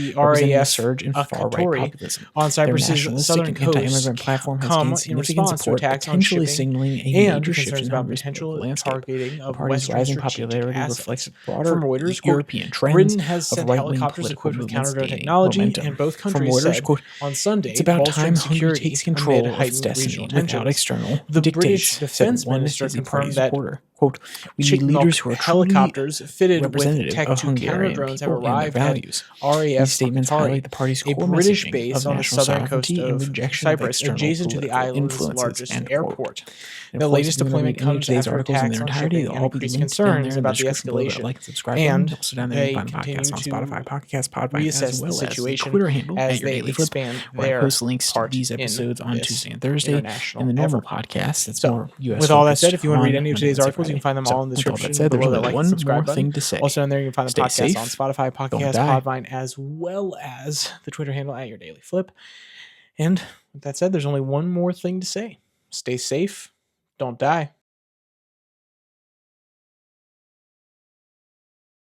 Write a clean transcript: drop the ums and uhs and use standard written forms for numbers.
the representing a RAF surge in far-right Katori populism. on Their Cyprus's nationalistic southern and coast anti-immigrant platform has come gained in significant response to support, attacks on potentially shipping signaling a and major shift concerns in about Hungary's potential political landscape. targeting The of party's Western rising strategic popularity assets. reflects From broader Reuters, quote, European trends Britain has of sent right-wing helicopters political equipped with movements counter-drone gaining technology, momentum. and both From countries Reuters, said quote, on Sunday, "It's about bolstering time Hungary security takes amid control of its heightened destiny regional without tensions." external The dictates," British said defense one minister Disney party confirmed that, supporter. Quote, we need Chick leaders who milk are truly helicopters fitted with representative Tech of 2 counter Hungarian drones have people and their arrived at values. RAF These statements Sakatari, highlight the party's a core British messaging base of on the national southern coast sovereignty and of rejection of Cyprus, external adjacent to the political island's influences. largest End quote. airport. And The of course, latest if you wanna deployment read any of comes today's after articles in attacks their on entirety, shipping they'll and all be increased linked down there concerns in the about the description below. escalation. Like and subscribe And button. Also down there, you they can find continue podcasts on to Spotify, Podcast, Podvine, reassess as the well as the situation Twitter handle as at Your they Daily Flip, expand where I their post links to part these in episodes on this Tuesday and Thursday. international In the normal effort. podcast, that's So, more US with all that focused said, if you want to read on any of Monday, today's Wednesday, articles, you can Friday. find them So, all in the with all that description said, there's below that only like one and subscribe more button. thing to say. Also, down there you can find the Stay podcast safe. on Spotify, Don't Podcast, die. Podvine, as well as the Twitter handle at Your Daily Flip. And with that said, there's only one more thing to say. Stay safe. Don't die.